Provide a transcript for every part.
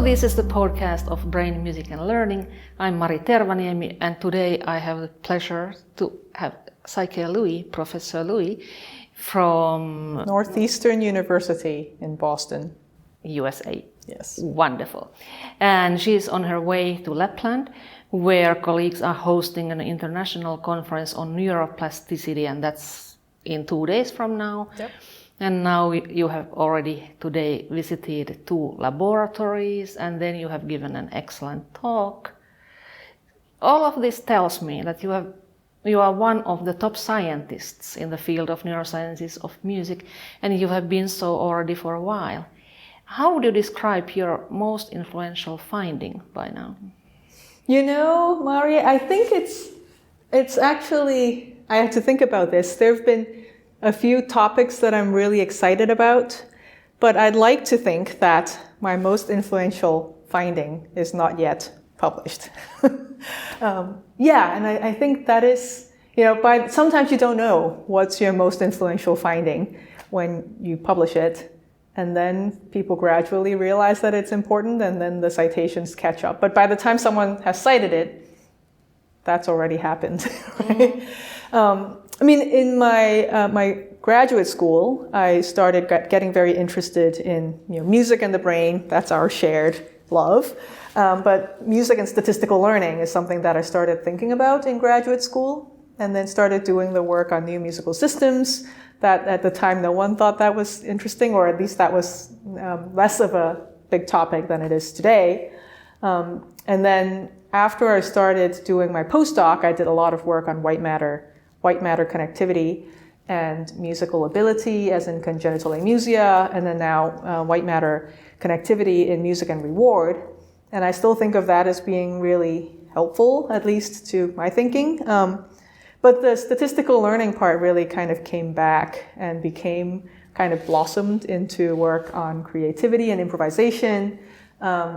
this is the podcast of Brain, Music and Learning. I'm Mari Tervaniemi, and today I have the pleasure to have Psyche Loui, Professor Loui, from Northeastern University in Boston, USA. Yes. Wonderful. And she's on her way to Lapland, where colleagues are hosting an international conference on neuroplasticity, and that's in 2 days from now. Yep. And now you have already today visited 2 laboratories, and then you have given an excellent talk. All of this tells me that you are one of the top scientists in the field of neurosciences of music, and you have been so already for a while. How would you describe your most influential finding by now? You know, Mari, I think it's actually, I have to think about this. There have been a few topics that I'm really excited about, but I'd like to think that my most influential finding is not yet published. And I think that is, sometimes you don't know what's your most influential finding when you publish it, and then people gradually realize that it's important, and then the citations catch up. But by the time someone has cited it, that's already happened. Right? In my graduate school, I started getting very interested in music and the brain. That's our shared love. But music and statistical learning is something that I started thinking about in graduate school, and then started doing the work on new musical systems that at the time no one thought that was interesting, or at least that was less of a big topic than it is today. And then after I started doing my postdoc, I did a lot of work on white matter connectivity and musical ability, as in congenital amusia, and then now white matter connectivity in music and reward. And I still think of that as being really helpful, at least to my thinking. But the statistical learning part really kind of came back and blossomed into work on creativity and improvisation,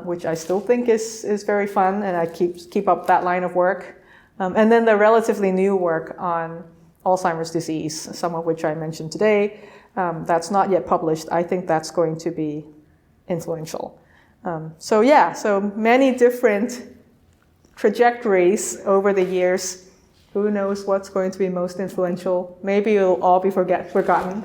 which I still think is very fun, and I keep up that line of work. And then the relatively new work on Alzheimer's disease, some of which I mentioned today, that's not yet published. I think that's going to be influential. So many different trajectories over the years. Who knows what's going to be most influential? Maybe it'll all be forgotten.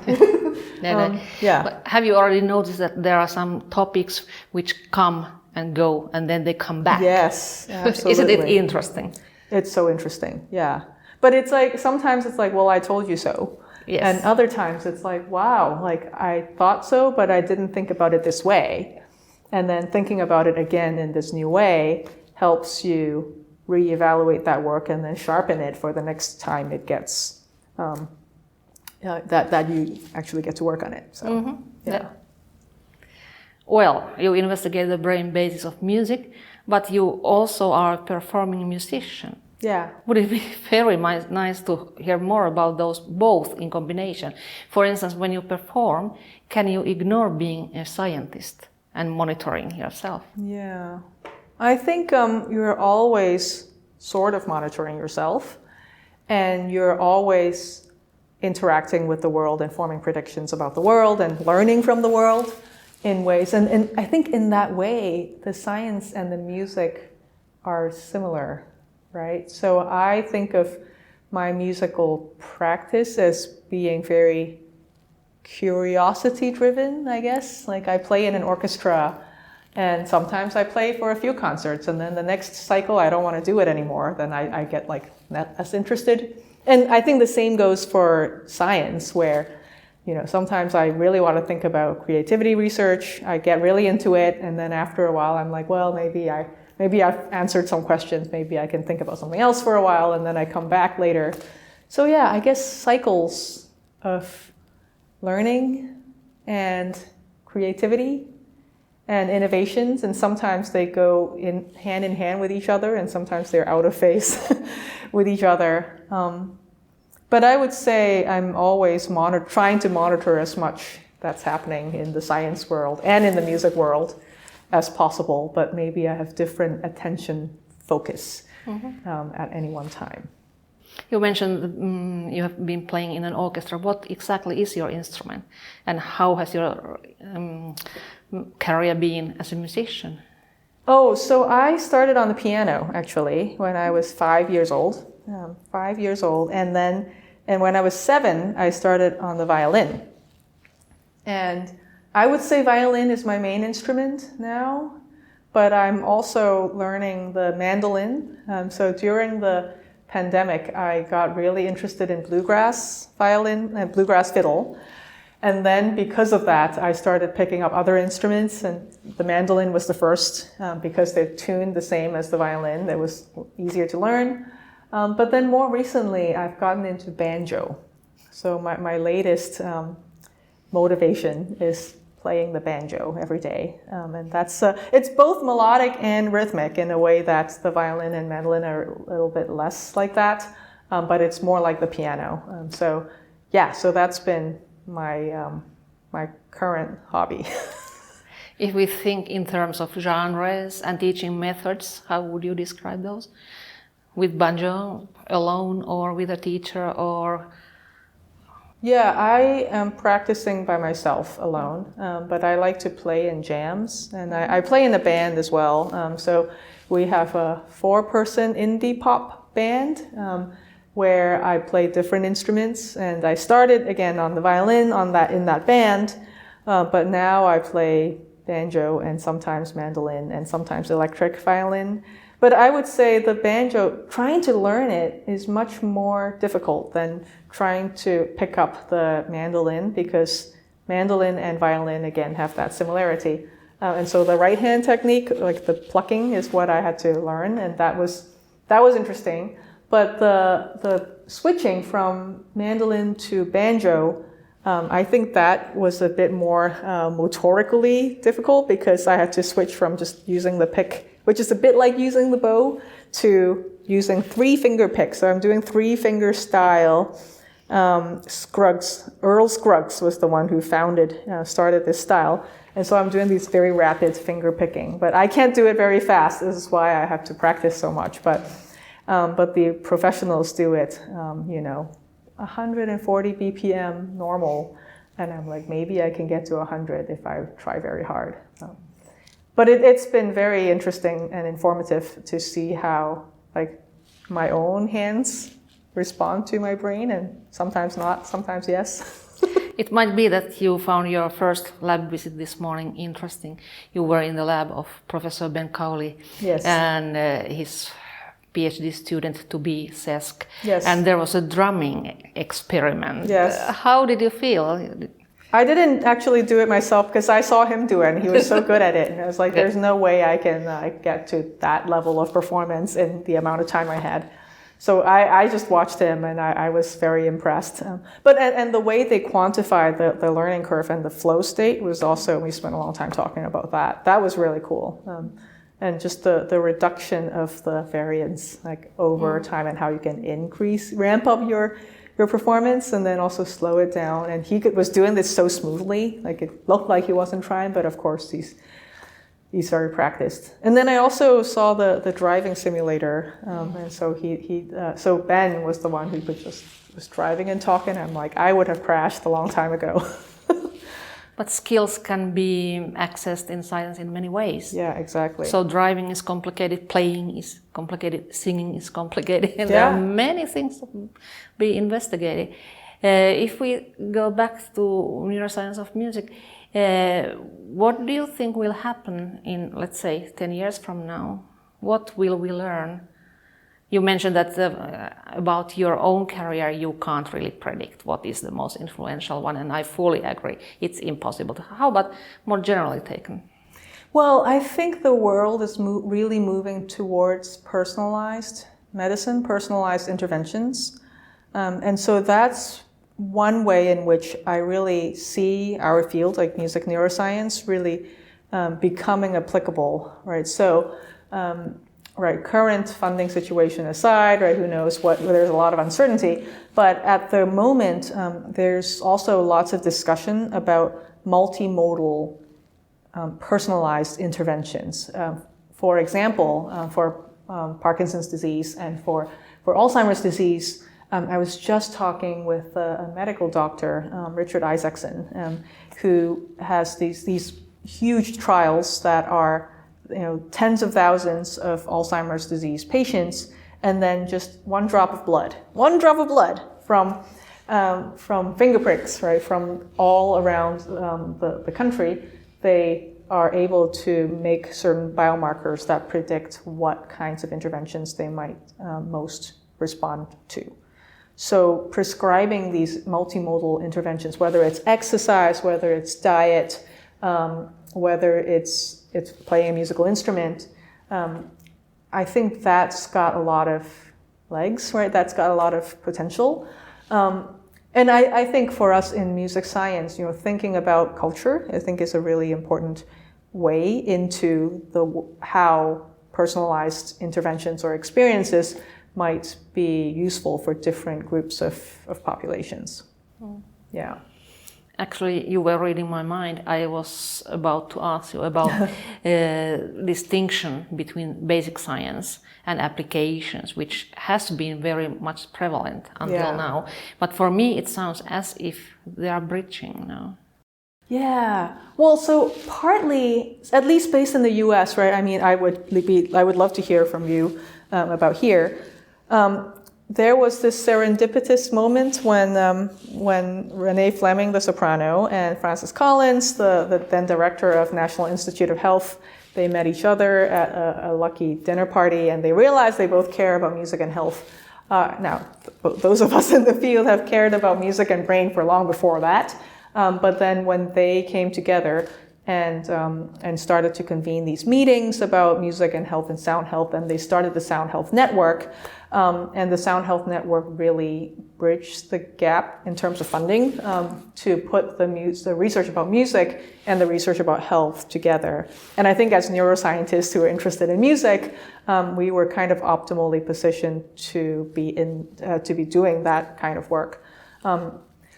But have you already noticed that there are some topics which come and go, and then they come back? Yes, absolutely. Isn't it interesting? It's so interesting, yeah. But it's like, sometimes it's like, well, I told you so. Yes. And other times it's like, wow, like I thought so, but I didn't think about it this way. And then thinking about it again in this new way helps you reevaluate that work and then sharpen it for the next time it gets, that you actually get to work on it. So, yeah. Well, you investigate the brain basis of music, but you also are a performing musician. Yeah. Would it be very nice to hear more about those both in combination? For instance, when you perform, can you ignore being a scientist and monitoring yourself? Yeah. I think you're always sort of monitoring yourself, and you're always interacting with the world and forming predictions about the world and learning from the world in ways. And I think in that way, the science and the music are similar, right? So I think of my musical practice as being very curiosity-driven, I guess. Like I play in an orchestra, and sometimes I play for a few concerts, and then the next cycle I don't want to do it anymore. Then I get like not as interested. And I think the same goes for science, where sometimes I really want to think about creativity research. I get really into it, and then after a while I'm like, well, maybe I've answered some questions. Maybe I can think about something else for a while, and then I come back later. So yeah, I guess cycles of learning and creativity and innovations, and sometimes they go in hand with each other, and sometimes they're out of phase with each other. But I would say I'm always trying to monitor as much that's happening in the science world and in the music world as possible, but maybe I have different attention focus at any one time. You mentioned you have been playing in an orchestra. What exactly is your instrument, and how has your career been as a musician? Oh, so I started on the piano actually when I was 5 years old. 5 years old, and when I was 7, I started on the violin. And I would say violin is my main instrument now, but I'm also learning the mandolin. So during the pandemic, I got really interested in bluegrass violin and bluegrass fiddle. And then because of that, I started picking up other instruments, and the mandolin was the first because they're tuned the same as the violin. It was easier to learn. But then more recently, I've gotten into banjo. So my latest motivation is playing the banjo every day. And that's it's both melodic and rhythmic in a way that the violin and mandolin are a little bit less like that, but it's more like the piano. So that's been my current hobby. If we think in terms of genres and teaching methods, how would you describe those? With banjo alone or with a teacher or? Yeah, I am practicing by myself alone, but I like to play in jams, and I play in a band as well. So we have a 4-person indie pop band where I play different instruments, and I started again on the violin in that band, but now I play banjo and sometimes mandolin and sometimes electric violin. But I would say the banjo, trying to learn it is much more difficult than trying to pick up the mandolin, because mandolin and violin, again, have that similarity. And so the right hand technique, like the plucking, is what I had to learn, and that was interesting. But the switching from mandolin to banjo, I think that was a bit more motorically difficult, because I had to switch from just using the pick, which is a bit like using the bow, to using 3-finger pick. So I'm doing 3-finger style. Scruggs, Earl Scruggs was the one who started this style. And so I'm doing these very rapid finger picking. But I can't do it very fast. This is why I have to practice so much. But the professionals do it, 140 BPM normal. And I'm like, maybe I can get to 100 if I try very hard. But it's been very interesting and informative to see how my own hands respond to my brain, and sometimes not, sometimes yes. It might be that you found your first lab visit this morning interesting. You were in the lab of Professor Ben Cowley, yes, and his PhD student to be Sesk. Yes. And there was a drumming experiment. Yes. How did you feel? I didn't actually do it myself because I saw him do it and he was so good at it. And I was like, there's no way I can get to that level of performance in the amount of time I had. So I just watched him and I was very impressed. But the way they quantified the learning curve and the flow state was also, we spent a long time talking about that. That was really cool. And just the reduction of the variance over time, and how you can ramp up your performance and then also slow it down. And he was doing this so smoothly, it looked like he wasn't trying, but of course he's very practiced. And then I also saw the driving simulator, and so so Ben was the one who was driving and talking. I'm like, I would have crashed a long time ago. But skills can be accessed in science in many ways. Yeah, exactly. So driving is complicated, playing is complicated, singing is complicated, and there are many things to be investigated. If we go back to neuroscience of music, what do you think will happen in, let's say, 10 years from now? What will we learn? You mentioned that about your own career, you can't really predict what is the most influential one, and I fully agree. It's impossible. How about more generally taken? Well, I think the world is really moving towards personalized medicine, personalized interventions. And so that's one way in which I really see our field, like music neuroscience, really becoming applicable, right? So, current funding situation aside, who knows there's a lot of uncertainty, but at the moment, there's also lots of discussion about multimodal personalized interventions. For example, for Parkinson's disease and for Alzheimer's disease, I was just talking with a medical doctor, Richard Isaacson, who has these huge trials that are tens of thousands of Alzheimer's disease patients, and then just one drop of blood from finger pricks, right, from all around the country, they are able to make certain biomarkers that predict what kinds of interventions they might most respond to. So prescribing these multimodal interventions, whether it's exercise, whether it's diet, whether it's playing a musical instrument, I think that's got a lot of legs, right? That's got a lot of potential. And I think for us in music science, thinking about culture, I think is a really important way into how personalized interventions or experiences might be useful for different groups of populations. Yeah. Actually, you were reading my mind. I was about to ask you about distinction between basic science and applications, which has been very much prevalent until now. But for me, it sounds as if they are bridging now. Yeah. Well, so partly, at least based in the U.S., right? I mean, I would love to hear from you about here. There was this serendipitous moment when Renee Fleming, the soprano, and Francis Collins, the then director of National Institute of Health, they met each other at a lucky dinner party, and they realized they both care about music and health. Now, those of us in the field have cared about music and brain for long before that. But then when they came together and started to convene these meetings about music and health and sound health, and they started the Sound Health Network. And the Sound Health Network really bridged the gap in terms of funding to put the research about music and the research about health together. And I think as neuroscientists who are interested in music, we were kind of optimally positioned to be doing that kind of work.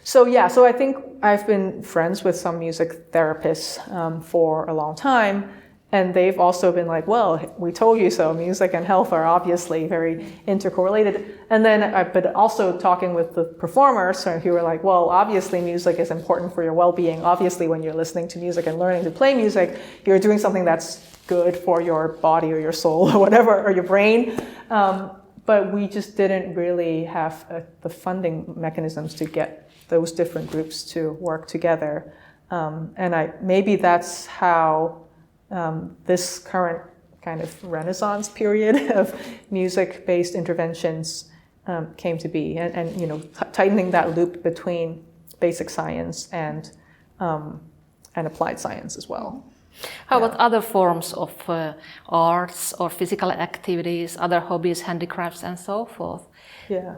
So I think I've been friends with some music therapists for a long time. And they've also been like, well, we told you so. Music and health are obviously very intercorrelated. And then I've been also talking with the performers who were like, well, obviously music is important for your well-being. Obviously, when you're listening to music and learning to play music, you're doing something that's good for your body or your soul or whatever, or your brain. But we just didn't really have the funding mechanisms to get those different groups to work together. And maybe that's how this current kind of renaissance period of music-based interventions came to be, and tightening that loop between basic science and applied science as well. How about other forms of arts or physical activities, other hobbies, handicrafts, and so forth? Yeah.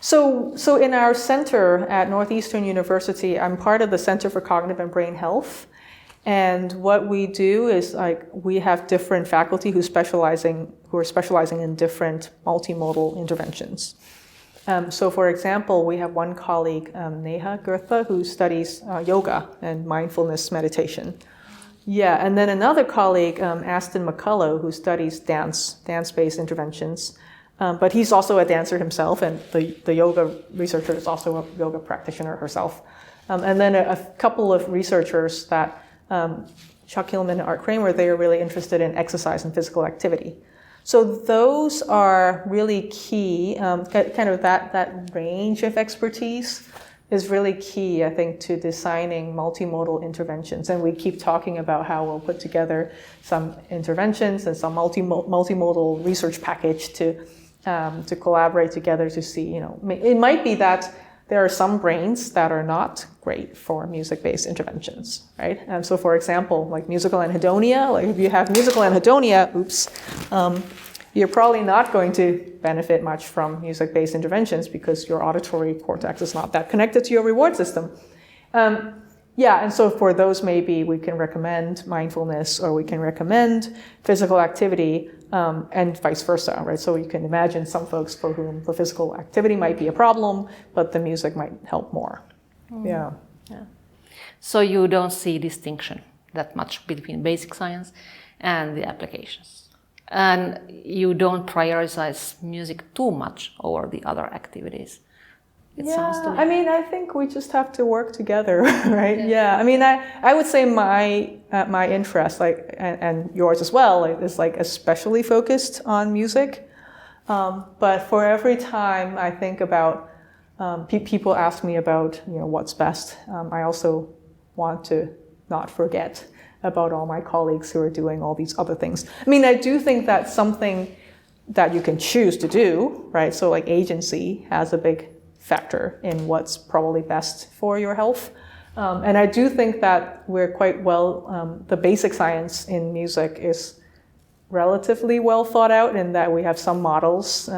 So in our center at Northeastern University, I'm part of the Center for Cognitive and Brain Health. And what we do is we have different faculty who are specializing in different multimodal interventions. So for example, we have one colleague, Neha Gurtha, who studies yoga and mindfulness meditation. Yeah, and then another colleague, Aston McCullough, who studies dance-based interventions. But he's also a dancer himself, and the yoga researcher is also a yoga practitioner herself. And then a couple of researchers that Chuck Hillman and Art Kramer, they are really interested in exercise and physical activity. So those are really key. Kind of that range of expertise is really key, I think, to designing multimodal interventions. And we keep talking about how we'll put together some interventions and some multimodal research package to collaborate together to see, it might be that there are some brains that are not great for music-based interventions, right? So for example, like musical anhedonia, like if you have musical anhedonia, you're probably not going to benefit much from music-based interventions because your auditory cortex is not that connected to your reward system. And so for those, maybe we can recommend mindfulness or we can recommend physical activity and vice versa, right? So you can imagine some folks for whom the physical activity might be a problem, but the music might help more. Yeah. So you don't see distinction that much between basic science and the applications. And you don't prioritize music too much over the other activities. It sounds to me. I mean, I think we just have to work together, right? Yeah. I mean, I would say my interest, like, and yours as well, like, is like especially focused on music. But for every time I think about, people ask me about, what's best, I also want to not forget about all my colleagues who are doing all these other things. I mean, I do think that's something that you can choose to do, right? So like agency has a big factor in what's probably best for your health. And I do think that we're quite well, the basic science in music is relatively well thought out in that we have some models,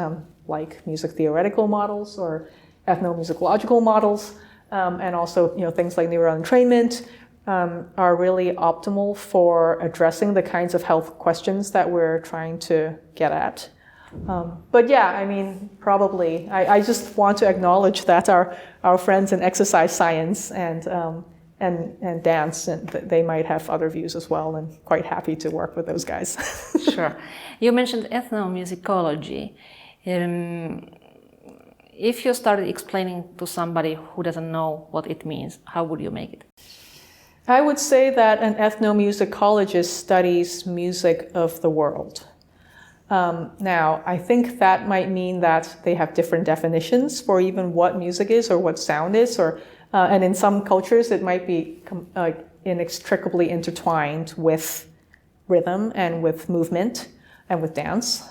like music theoretical models or ethnomusicological models, and also things like neural entrainment are really optimal for addressing the kinds of health questions that we're trying to get at. But yeah, I mean, probably, I just want to acknowledge that our friends in exercise science and dance, and they might have other views as well, and quite happy to work with those guys. Sure. You mentioned ethnomusicology. If you started explaining to somebody who doesn't know what it means, how would you make it? I would say that an ethnomusicologist studies music of the world. Now, I think that might mean that they have different definitions for even what music is or what sound is, and in some cultures it might be inextricably intertwined with rhythm and with movement and with dance.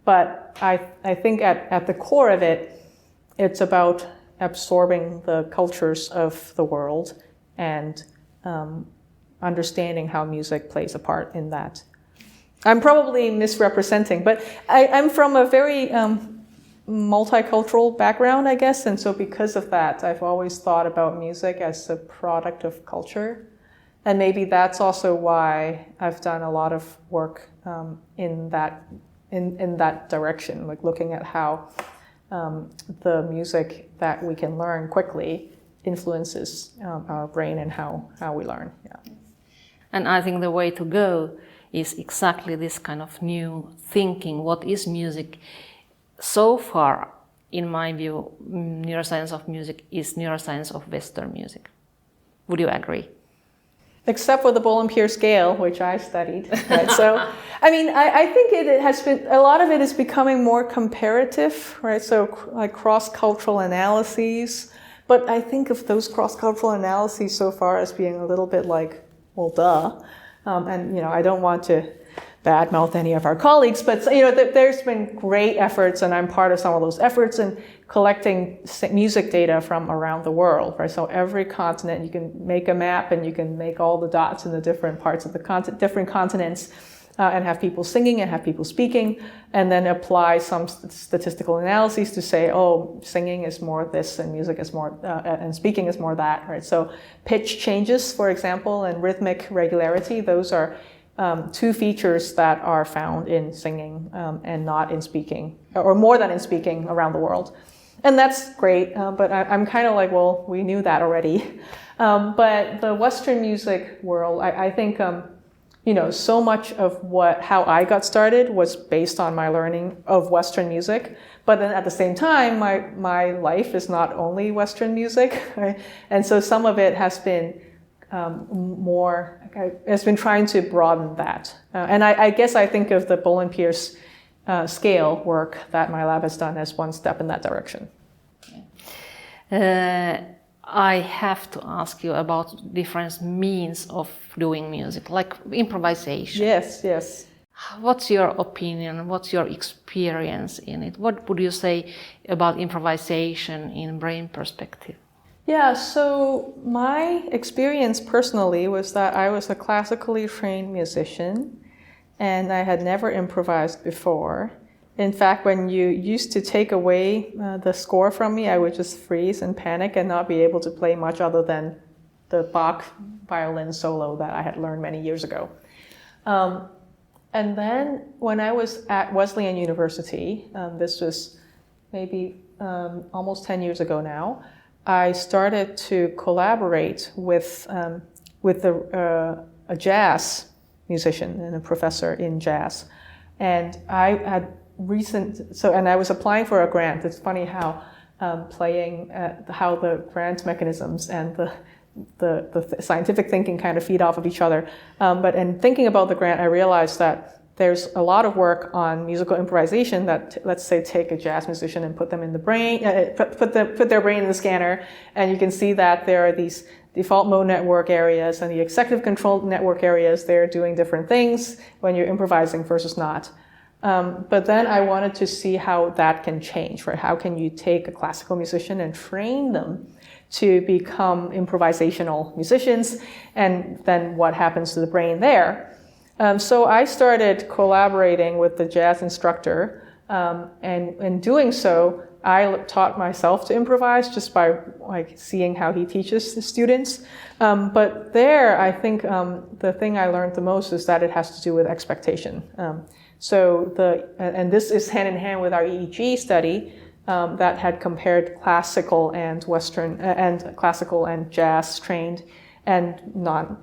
But I think at the core of it, it's about absorbing the cultures of the world and understanding how music plays a part in that. I'm probably misrepresenting, but I'm from a very multicultural background, I guess, and so because of that, I've always thought about music as a product of culture, and maybe that's also why I've done a lot of work in that direction, like looking at how the music that we can learn quickly influences our brain and how we learn. Yeah. And I think the way to go is exactly this kind of new thinking. What is music? So far, in my view, neuroscience of music is neuroscience of Western music. Would you agree? Except for the Bolin-Pierre scale, which I studied. Right? So, I mean, I think it has been, a lot of it is becoming more comparative, right? So, like cross-cultural analyses. But I think of those cross-cultural analyses so far as being a little bit like, well, duh. And, I don't want to badmouth any of our colleagues, but, there's been great efforts, and I'm part of some of those efforts in collecting music data from around the world, right? So every continent, you can make a map and you can make all the dots in the different parts of the different continents and have people singing and have people speaking, and then apply some statistical analyses to say, oh, singing is more this and music is more, and speaking is more that, right? So pitch changes, for example, and rhythmic regularity, those are two features that are found in singing and not in speaking, or more than in speaking around the world. And that's great, but I'm kind of like, well, we knew that already. But the Western music world, I think, so much of how I got started was based on my learning of Western music. But then at the same time, my life is not only Western music, right? And so some of it has been has been trying to broaden that. And I guess I think of the Bolin-Pierre's scale work that my lab has done as one step in that direction. I have to ask you about different means of doing music, like improvisation. Yes. What's your opinion? What's your experience in it? What would you say about improvisation in brain perspective? Yeah, so my experience personally was that I was a classically trained musician and I had never improvised before. In fact, when you used to take away the score from me, I would just freeze and panic and not be able to play much other than the Bach violin solo that I had learned many years ago. And then when I was at Wesleyan University, this was maybe almost 10 years ago now, I started to collaborate with a jazz musician and a professor in jazz. And I had and I was applying for a grant. It's funny how playing how the grant mechanisms and the scientific thinking kind of feed off of each other. But in thinking about the grant, I realized that there's a lot of work on musical improvisation that, let's say, take a jazz musician and put them in the brain, put their brain in the scanner, and you can see that there are these default mode network areas and the executive control network areas. They're doing different things when you're improvising versus not. But then I wanted to see how that can change, right? How can you take a classical musician and train them to become improvisational musicians, and then what happens to the brain there? So I started collaborating with the jazz instructor, and in doing so, I taught myself to improvise just by seeing how he teaches the students. But there, I think the thing I learned the most is that it has to do with expectation. And this is hand in hand with our EEG study that had compared classical and Western and classical and jazz trained and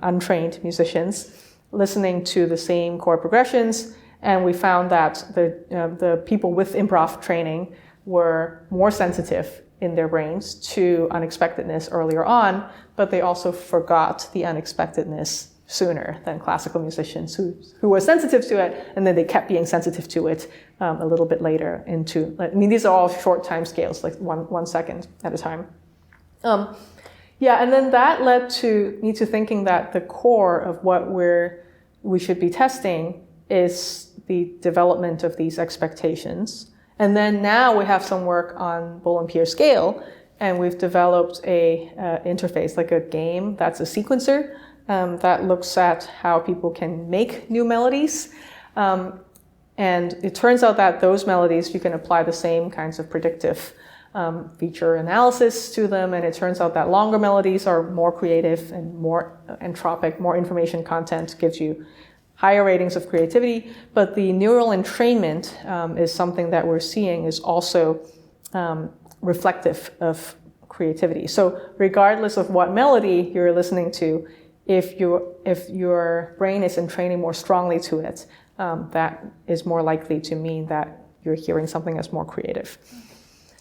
untrained musicians, listening to the same chord progressions, and we found that the people with improv training were more sensitive in their brains to unexpectedness earlier on, but they also forgot the unexpectedness sooner than classical musicians who were sensitive to it, and then they kept being sensitive to it a little bit later into, these are all short time scales, like one second at a time. And then that led to me to thinking that the core of what we should be testing is the development of these expectations. And then now we have some work on Bohl-Pierre scale, and we've developed a interface, like a game that's a sequencer that looks at how people can make new melodies. And it turns out that those melodies, you can apply the same kinds of predictive feature analysis to them, and it turns out that longer melodies are more creative and more entropic, more information content gives you higher ratings of creativity, but the neural entrainment is something that we're seeing is also reflective of creativity. So regardless of what melody you're listening to, if your brain is entraining more strongly to it, that is more likely to mean that you're hearing something that's more creative.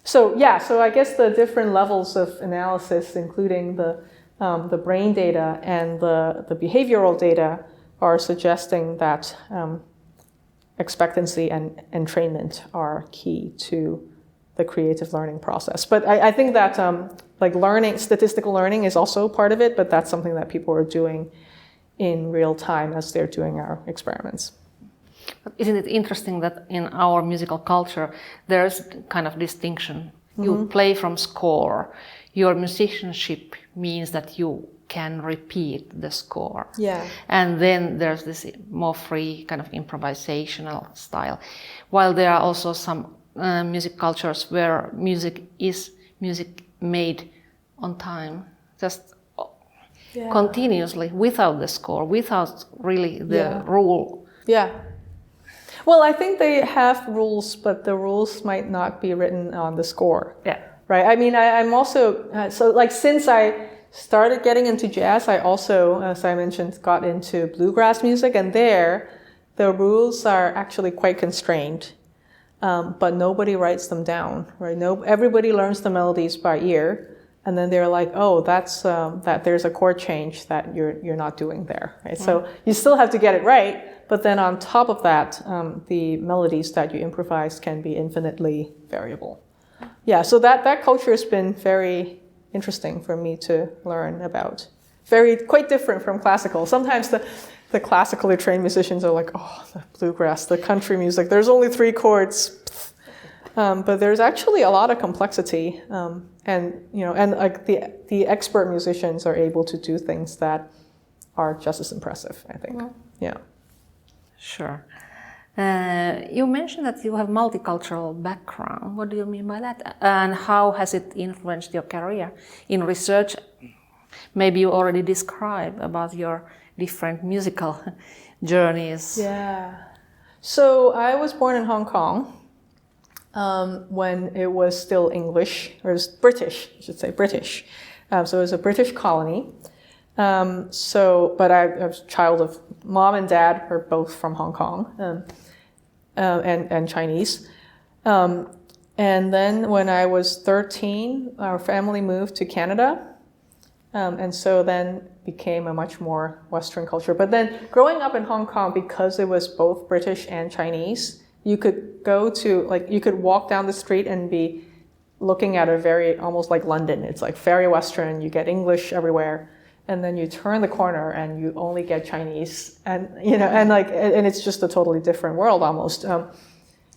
So I guess the different levels of analysis, including the brain data and the behavioral data, are suggesting that expectancy and entrainment are key to the creative learning process. But I think that statistical learning is also part of it, but that's something that people are doing in real time as they're doing our experiments. But isn't it interesting that in our musical culture, there's kind of distinction. Mm-hmm. You play from score. Your musicianship means that you can repeat the score. Yeah. And then there's this more free kind of improvisational style. While there are also some music cultures where music is music made on time, just continuously, without the score, without really the rule. Yeah. Well, I think they have rules, but the rules might not be written on the score. Yeah. Right. I mean, I'm also, since I started getting into jazz, I also, as I mentioned, got into bluegrass music, and there, the rules are actually quite constrained, but nobody writes them down, right? Everybody learns the melodies by ear, and then they're like, oh, that's that there's a chord change that you're not doing there, right? Mm-hmm. So you still have to get it right. But then on top of that, the melodies that you improvise can be infinitely variable. Yeah, so that culture has been very interesting for me to learn about. Quite different from classical. Sometimes the classically trained musicians are like, oh, the bluegrass, the country music, there's only 3 chords. But there's actually a lot of complexity. And like the expert musicians are able to do things that are just as impressive, I think. Mm-hmm. Yeah. Sure. You mentioned that you have multicultural background. What do you mean by that? And how has it influenced your career in research? Maybe you already described about your different musical journeys. Yeah. So I was born in Hong Kong when it was still English, or it was British, I should say British. So it was a British colony. But I was a child of mom and dad are both from Hong Kong and Chinese. And then when I was 13, our family moved to Canada. And so then became a much more Western culture. But then growing up in Hong Kong, because it was both British and Chinese, you could go to, like, you could walk down the street and be looking at a very, almost like London. It's like very Western, you get English everywhere. And then you turn the corner and you only get Chinese. And, you know, and it's just a totally different world almost.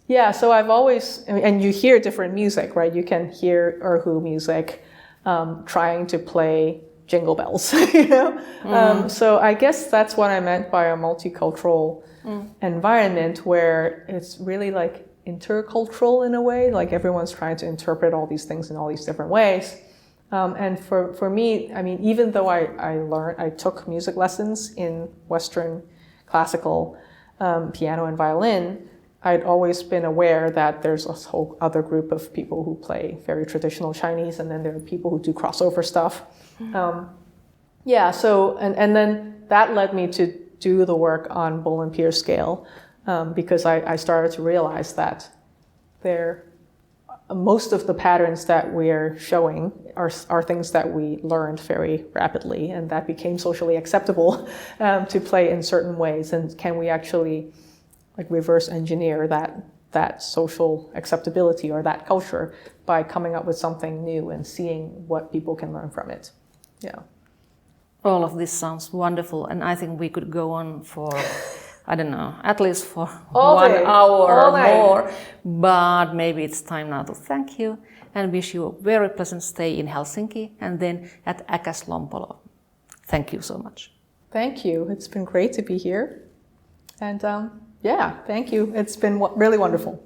Yeah, so I've always, and you hear different music, right? You can hear Erhu music, trying to play Jingle Bells, you know? So I guess that's what I meant by a multicultural environment where it's really like intercultural in a way, like everyone's trying to interpret all these things in all these different ways. And for me, I mean, even though I took music lessons in Western classical piano and violin, I'd always been aware that there's a whole other group of people who play very traditional Chinese, and then there are people who do crossover stuff. Yeah, so, and then that led me to do the work on Bull and Pierce scale, because I started to realize that most of the patterns that we're showing are things that we learned very rapidly, and that became socially acceptable to play in certain ways. And can we actually like reverse engineer that social acceptability or that culture by coming up with something new and seeing what people can learn from it? Yeah. All of this sounds wonderful, and I think we could go on for, I don't know, at least for all 1 day, hour all or night. more. But maybe it's time now to thank you and wish you a very pleasant stay in Helsinki and then at Äkäs Lompolo. Thank you so much. Thank you. It's been great to be here. And yeah, thank you. It's been really wonderful.